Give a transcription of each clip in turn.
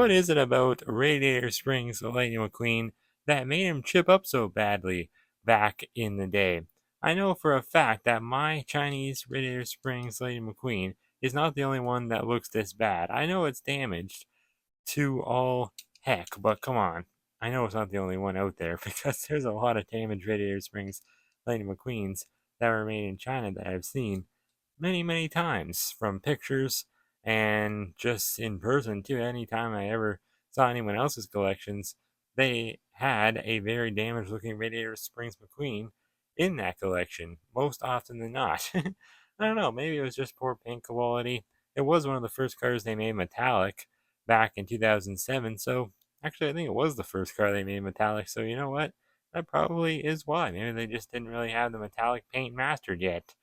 What is it about Radiator Springs Lightning McQueen that made him chip up so badly back in the day? I know for a fact that my Chinese Radiator Springs Lightning McQueen is not the only one that looks this bad. I know it's damaged to all heck, but come on. I know it's not the only one out there because there's a lot of damaged Radiator Springs Lightning McQueens that were made in China that I've seen many, many times from pictures and just in person too. Anytime I ever saw anyone else's collections, they had a very damaged looking Radiator Springs McQueen in that collection, most often than not. I don't know, maybe it was just poor paint quality. It was one of the first cars they made metallic back in 2007, so actually I think it was the first car they made metallic, so you know what? That probably is why. Maybe they just didn't really have the metallic paint mastered yet.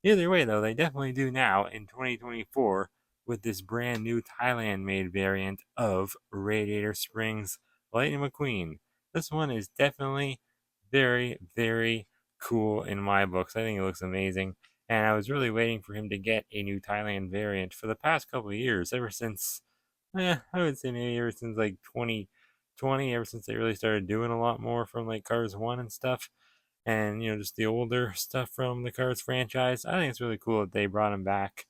Either way, though, they definitely do now in 2024 with this brand new Thailand made variant of Radiator Springs Lightning McQueen. This one is definitely very, very cool in my books. I think it looks amazing. And I was really waiting for him to get a new Thailand variant for the past couple of years, ever since, I would say maybe ever since like 2020, ever since they really started doing a lot more from like Cars 1 and stuff and just the older stuff from the Cars franchise. I think it's really cool that they brought him back,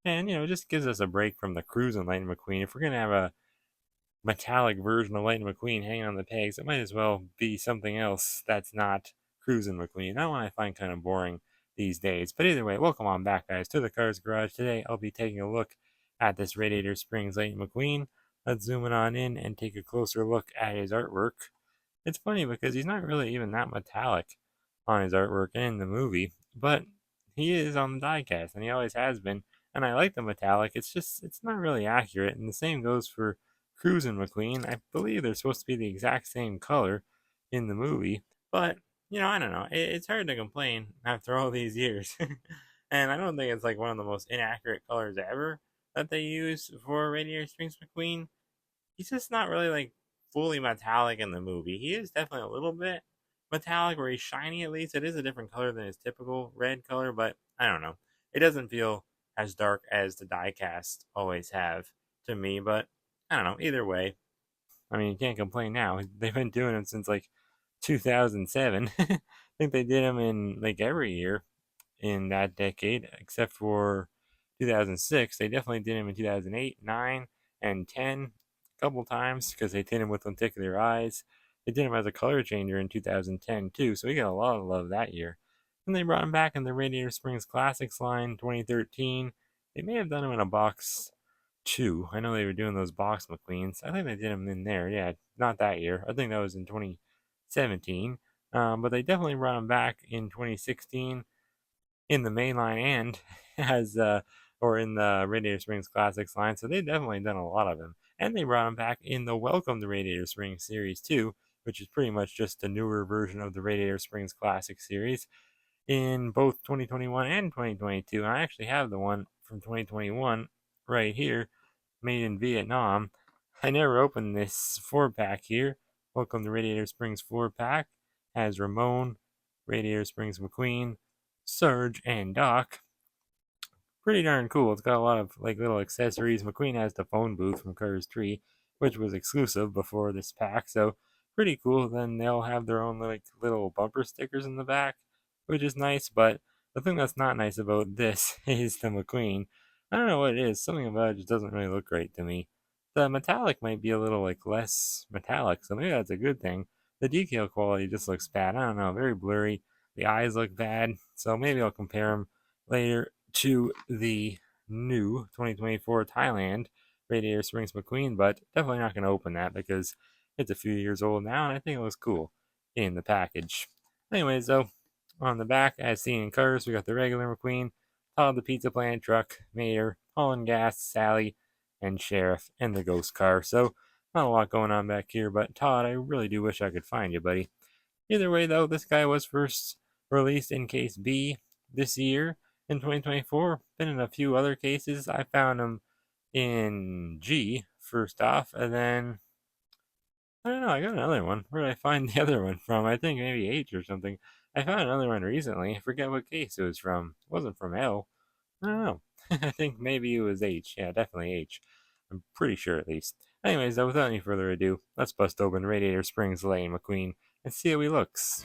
and it just gives us a break from the cruising Lightning McQueen. If we're gonna have a metallic version of Lightning McQueen hanging on the pegs, it might as well be something else that's not cruising McQueen. That one I find kind of boring these days. But either way, welcome on back, guys, to the Cars Garage. Today I'll be taking a look at this Radiator Springs Lightning McQueen. Let's zoom it on in and take a closer look at his artwork. It's funny because he's not really even that metallic on his artwork in the movie, but he is on the diecast, and he always has been. And I like the metallic. It's not really accurate, and the same goes for Cruz and McQueen. I believe they're supposed to be the exact same color in the movie, but I don't know. It's hard to complain after all these years, and I don't think it's like one of the most inaccurate colors ever that they use for Radiator Springs McQueen. He's just not really like fully metallic in the movie. He is definitely a little bit metallic where he's shiny at least. It is a different color than his typical red color, but I don't know. It doesn't feel as dark as the diecast always have to me, but I don't know. Either way, I mean, you can't complain now. They've been doing them since like 2007. I think they did them in like every year in that decade, except for 2006. They definitely did them in 2008, 9, and 10 a couple times because they did them with lenticular eyes. They did him as a color changer in 2010 too, so we got a lot of love that year. And they brought him back in the Radiator Springs Classics line 2013. They may have done him in a box too. I know they were doing those box McQueens. I think they did him in there. Yeah, not that year. I think that was in 2017. But they definitely brought him back in 2016 in the main line and as or in the Radiator Springs Classics line. So they've definitely done a lot of them. And they brought him back in the Welcome to Radiator Springs series too, which is pretty much just a newer version of the Radiator Springs Classic series in both 2021 and 2022. And I actually have the one from 2021 right here, made in Vietnam. I never opened this 4-pack here. Welcome to Radiator Springs 4-pack. Has Ramon, Radiator Springs McQueen, Surge, and Doc. Pretty darn cool. It's got a lot of like little accessories. McQueen has the phone booth from Cars 3, which was exclusive before this pack, so pretty cool. Then they'll have their own like little bumper stickers in the back, which is nice. But the thing that's not nice about this is the McQueen. I don't know what it is. Something about it just doesn't really look right to me. The metallic might be a little like less metallic, so maybe that's a good thing. The decal quality just looks bad. I don't know, very blurry. The eyes look bad, so maybe I'll compare them later to the new 2024 Thailand Radiator Springs McQueen, but definitely not going to open that because it's a few years old now, and I think it looks cool in the package. Anyways, though, on the back, as seen in Cars, we got the regular McQueen, Todd the Pizza Plant truck, Mater, Holland Gas, Sally, and Sheriff, and the Ghost car. So, not a lot going on back here, but Todd, I really do wish I could find you, buddy. Either way, though, this guy was first released in Case B this year in 2024. Been in a few other cases. I found him in G first off, and then I don't know. I got another one. Where did I find the other one from? I think maybe H or something. I found another one recently. I forget what case it was from. It wasn't from L. I don't know. I think maybe it was H. Yeah, definitely H. I'm pretty sure at least. Anyways, though, without any further ado, let's bust open Radiator Springs Lightning McQueen and see how he looks.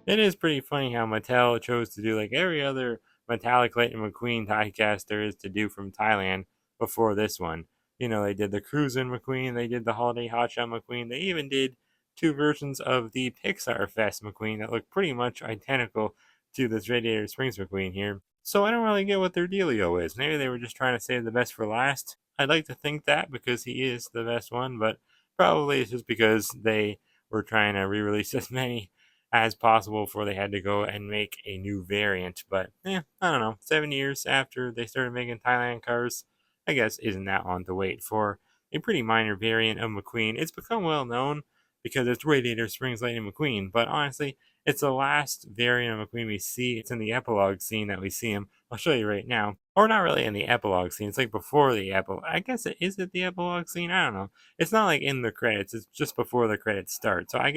It is pretty funny how Mattel chose to do like every other metallic Lightning McQueen diecast there is to do from Thailand before this one. You know, they did the Cruisin' McQueen, they did the Holiday Hotshot McQueen, they even did two versions of the Pixar Fest McQueen that look pretty much identical to this Radiator Springs McQueen here. So I don't really get what their dealio is. Maybe they were just trying to save the best for last. I'd like to think that because he is the best one, but probably it's just because they were trying to re-release as many as possible before they had to go and make a new variant. But I don't know. 7 years after they started making Thailand cars, I guess isn't that long to wait for a pretty minor variant of McQueen. It's become well known because it's Radiator Springs Lightning McQueen, but honestly, it's the last variant of McQueen we see. It's in the epilogue scene that we see him. I'll show you right now. Or not really in the epilogue scene. It's like before the epilogue. I guess it is it the epilogue scene. I don't know. It's not like in the credits. It's just before the credits start. So I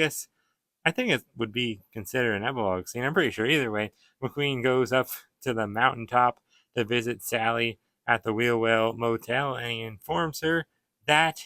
think it would be considered an epilogue scene. I'm pretty sure. Either way, McQueen goes up to the mountaintop to visit Sally at the Wheel Well Motel, and he informs her that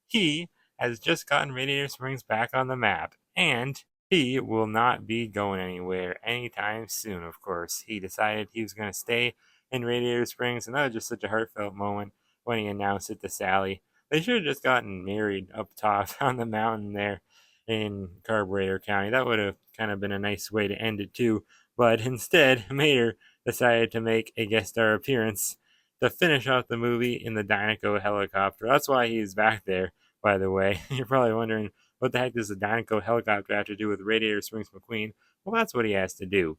he has just gotten Radiator Springs back on the map, and he will not be going anywhere anytime soon, of course. He decided he was going to stay in Radiator Springs, and that was just such a heartfelt moment when he announced it to Sally. They should have just gotten married up top on the mountain there in Carburetor County. That would have kind of been a nice way to end it too. But instead, Mater decided to make a guest star appearance to finish off the movie in the Dynaco helicopter. That's why he's back there, by the way. You're probably wondering, what the heck does the Dynaco helicopter have to do with Radiator Springs McQueen? Well, that's what he has to do.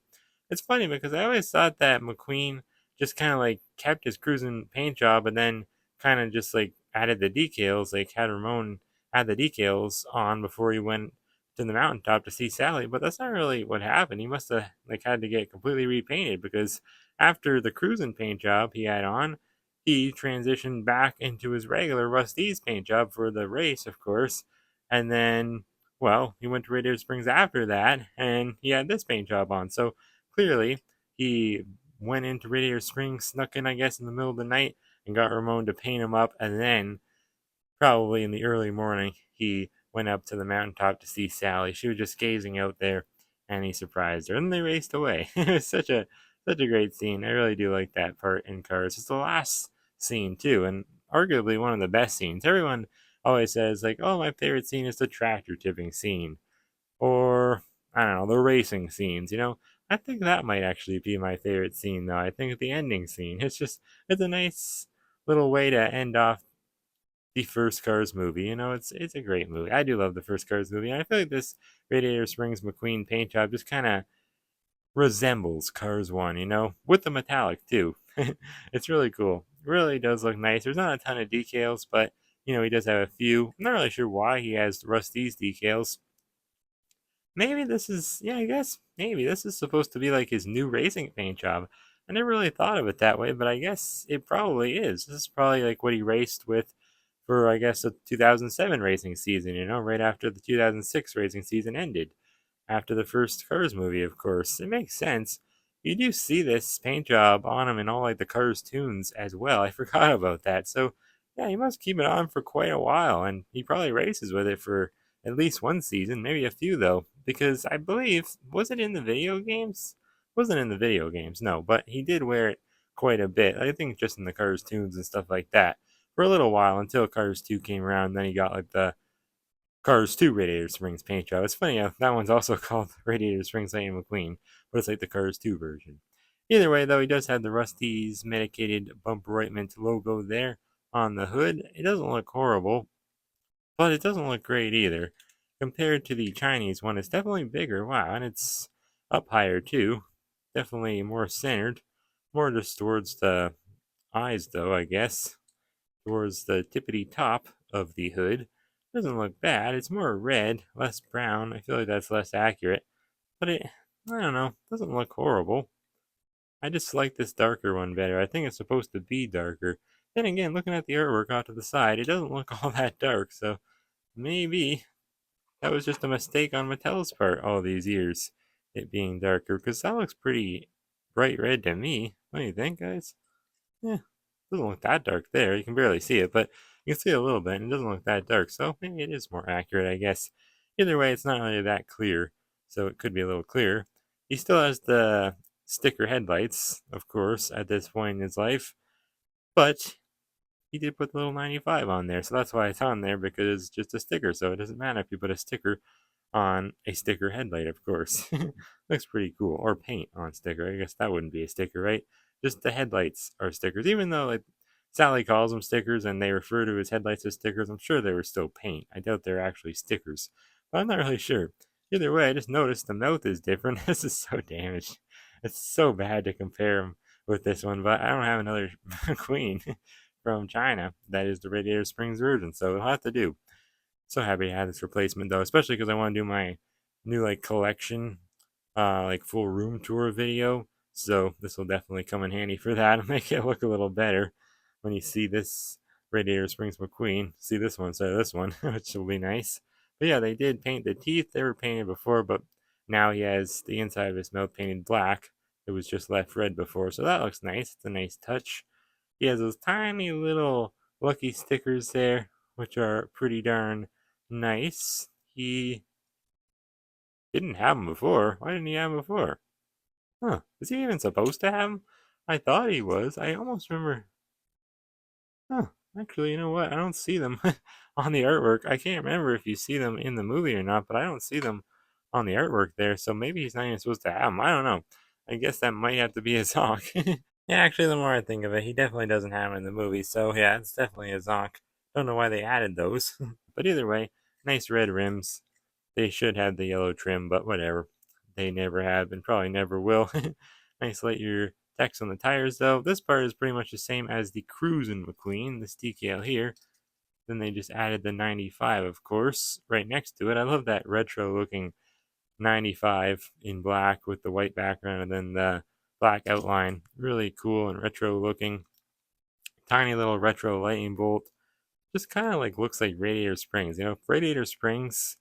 It's funny because I always thought that McQueen just kind of like kept his cruising paint job and then kind of just like added the decals, like had Ramon add the decals on before he went to the mountaintop to see Sally, but that's not really what happened. He must have like had to get completely repainted because after the cruising paint job he had on, he transitioned back into his regular Rusty's paint job for the race, of course, and then well, he went to Radiator Springs after that, and he had this paint job on. So clearly, he went into Radiator Springs, snuck in, I guess, in the middle of the night, and got Ramon to paint him up, and then probably in the early morning, he went up to the mountaintop to see Sally. She was just gazing out there, and he surprised her, and they raced away. It was such a great scene. I really do like that part in Cars. It's the last scene too, and arguably one of the best scenes. Everyone always says like, "Oh, my favorite scene is the tractor tipping scene," or I don't know, the racing scenes. I think that might actually be my favorite scene, though. I think the ending scene. It's a nice little way to end off the first Cars movie. It's a great movie. I do love the first Cars movie, and I feel like this Radiator Springs McQueen paint job just kind of resembles Cars 1, with the metallic too. It's really cool. It really does look nice. There's not a ton of decals, but he does have a few. I'm not really sure why he has Rusty's decals. Maybe this is, yeah, I guess maybe this is supposed to be like his new racing paint job. I never really thought of it that way, but I guess it probably is. This is probably like what he raced with for, I guess, the 2007 racing season, right after the 2006 racing season ended. After the first Cars movie, of course. It makes sense. You do see this paint job on him in all like the Cars tunes as well. I forgot about that. So, yeah, he must keep it on for quite a while, and he probably races with it for at least one season, maybe a few though, because I believe was it in the video games? Wasn't in the video games, no, but he did wear it quite a bit. I think just in the Cars tunes and stuff like that for a little while until Cars 2 came around. Then he got like the Cars 2 Radiator Springs paint job. It's funny, that one's also called Radiator Springs Lightning McQueen, but it's like the Cars 2 version. Either way, though, he does have the Rusty's medicated bumper ointment logo there on the hood. It doesn't look horrible, but it doesn't look great either. Compared to the Chinese one, it's definitely bigger. Wow, and it's up higher too. Definitely more centered. More just towards the eyes, though, I guess. Towards the tippity top of the hood. Doesn't look bad. It's more red, less brown. I feel like that's less accurate. But I don't know, doesn't look horrible. I just like this darker one better. I think it's supposed to be darker. Then again, looking at the artwork off to the side, it doesn't look all that dark, so maybe that was just a mistake on Mattel's part all these years. it being darker, because that looks pretty bright red to me. What do you think, guys? Yeah, doesn't look that dark there. You can barely see it, but you can see it a little bit, and it doesn't look that dark. So maybe it is more accurate, I guess. Either way, it's not really that clear, so it could be a little clearer. He still has the sticker headlights, of course, at this point in his life, but he did put the little 95 on there, so that's why it's on there, because it's just a sticker, so it doesn't matter if you put a sticker on a sticker headlight, of course. Looks pretty cool. Or paint on sticker. I guess that wouldn't be a sticker, right? Just the headlights are stickers. Even though like Sally calls them stickers and they refer to his headlights as stickers, I'm sure they were still paint. I doubt they're actually stickers. But I'm not really sure. Either way, I just noticed the mouth is different. This is so damaged. It's so bad to compare him with this one, but I don't have another queen from China that is the Radiator Springs version, so it'll have to do. So happy to have this replacement though, especially because I want to do my new like collection, like full room tour video. So this will definitely come in handy for that and make it look a little better when you see this Radiator Springs McQueen. See this one instead of this one, which will be nice. But yeah, they did paint the teeth. They were painted before, but now he has the inside of his mouth painted black. It was just left red before, so that looks nice. It's a nice touch. He has those tiny little lucky stickers there, which are pretty darn nice. He didn't have them before. Why didn't he have them before? Huh. Is he even supposed to have them? I thought he was. I almost remember. Huh. Actually, you know what? I don't see them on the artwork. I can't remember if you see them in the movie or not, but I don't see them on the artwork there. So maybe he's not even supposed to have them. I don't know. I guess that might have to be a Zonk. Yeah, actually, the more I think of it, he definitely doesn't have them in the movie. So yeah, it's definitely a Zonk. Don't know why they added those. But either way, nice red rims. They should have the yellow trim, but whatever. They never have and probably never will. Nice light year text on the tires, though. This part is pretty much the same as the Cruisin' McQueen, this decal here. Then they just added the 95, of course, right next to it. I love that retro looking 95 in black with the white background and then the black outline. Really cool and retro looking. Tiny little retro lightning bolt. Just kind of like looks like Radiator Springs. You know, Radiator Springs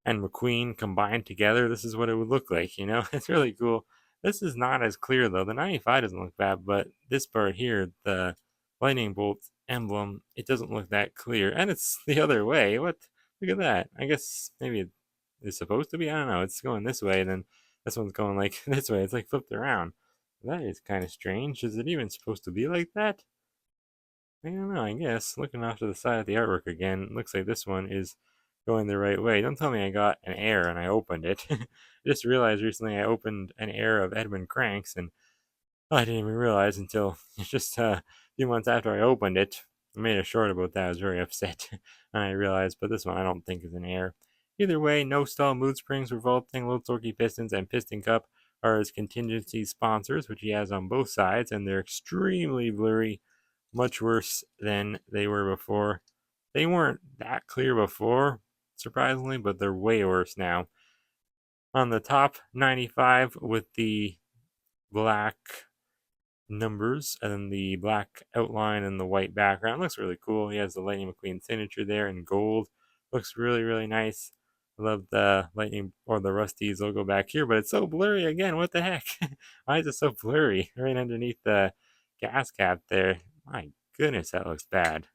and McQueen combined together, this is what it would look like, you know? It's really cool. This is not as clear though. The 95 doesn't look bad, but this part here, the lightning bolt emblem, it doesn't look that clear. And it's the other way. What? Look at that. I guess maybe it is supposed to be. I don't know. It's going this way, and then this one's going like this way. It's like flipped around. That is kind of strange. Is it even supposed to be like that? I don't know, I guess. Looking off to the side of the artwork again, looks like this one is going the right way. Don't tell me I got an error and I opened it. I just realized recently I opened an error of Edwin Cranks, and I didn't even realize until just a few months after I opened it. I made a short about that. I was very upset. And I realized, but this one I don't think is an error. Either way, no stall mood springs, revolting, low torquey pistons, and piston cup are his contingency sponsors, which he has on both sides, and they're extremely blurry, much worse than they were before. They weren't that clear before, surprisingly, but they're way worse now. On the top, 95 with the black numbers and then the black outline and the white background. Looks really cool. He has the Lightning McQueen signature there in gold. Looks really, really nice. I love the Lightning or the Rusty's logo back here, but it's so blurry again. What the heck? Why is it so blurry right underneath the gas cap there? My goodness, that looks bad.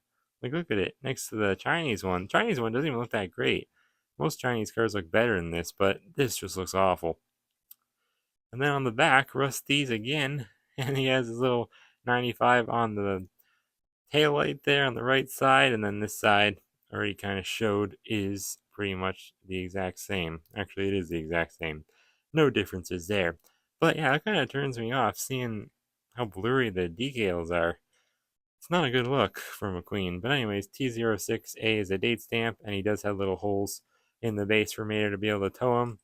Like, look at it next to the Chinese one. The Chinese one doesn't even look that great. Most Chinese cars look better than this, but this just looks awful. And then on the back, Rusty's again, and he has his little 95 on the tail light there on the right side, and then this side already kind of showed is pretty much the exact same. Actually, it is the exact same. No differences there. But yeah, that kind of turns me off seeing how blurry the decals are. It's not a good look for McQueen. But anyways, T06A is a date stamp, and he does have little holes in the base for Mater to be able to tow him.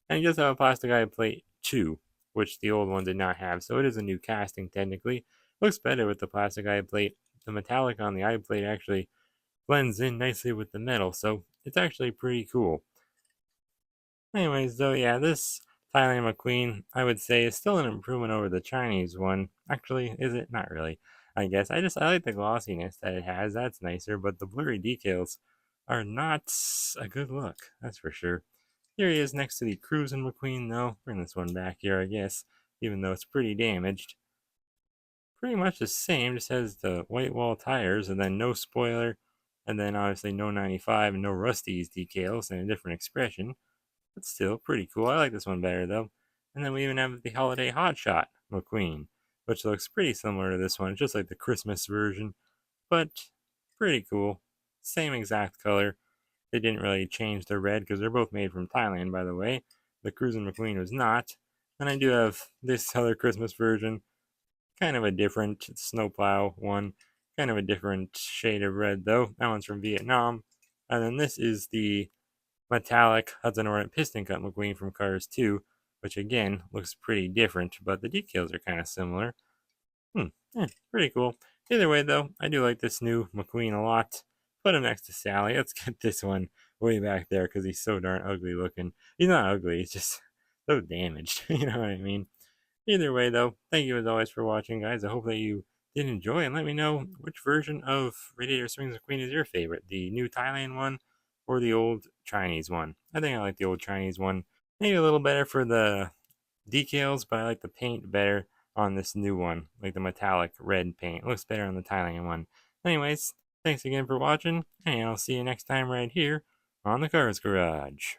And he does have a plastic eye plate too, which the old one did not have. So it is a new casting technically. Looks better with the plastic eye plate. The metallic on the eye plate actually blends in nicely with the metal, so it's actually pretty cool. Anyways, though, yeah, this Thailand McQueen, I would say, is still an improvement over the Chinese one. Actually, is it? Not really, I guess. I like the glossiness that it has. That's nicer, but the blurry decals are not a good look. That's for sure. Here he is next to the Cruisin' McQueen, though. Bring this one back here, I guess, even though it's pretty damaged. Pretty much the same, just has the white wall tires, and then no spoiler, and then obviously no 95 and no Rusty's decals, and a different expression. But still, pretty cool. I like this one better, though. And then we even have the Holiday Hotshot McQueen, which looks pretty similar to this one, just like the Christmas version, but pretty cool. Same exact color. They didn't really change the red because they're both made from Thailand, by the way. The Cruisin' McQueen was not. And I do have this other Christmas version, kind of a different snowplow one, kind of a different shade of red, though. That one's from Vietnam. And then this is the metallic Hudson Orient piston cut McQueen from Cars 2, which again looks pretty different, but the decals are kind of similar. Pretty cool. Either way, though, I do like this new McQueen a lot. Put him next to Sally. Let's get this one way back there because he's so darn ugly looking. He's not ugly, he's just so damaged. You know what I mean? Either way, though, thank you as always for watching, guys. I hope that you did enjoy, and let me know which version of Radiator Springs McQueen is your favorite, the new Thailand one or the old Chinese one. I think I like the old Chinese one. Maybe a little better for the decals, but I like the paint better on this new one, like the metallic red paint. It looks better on the Thailand one. Anyways, thanks again for watching, and I'll see you next time right here on the Cars Garage.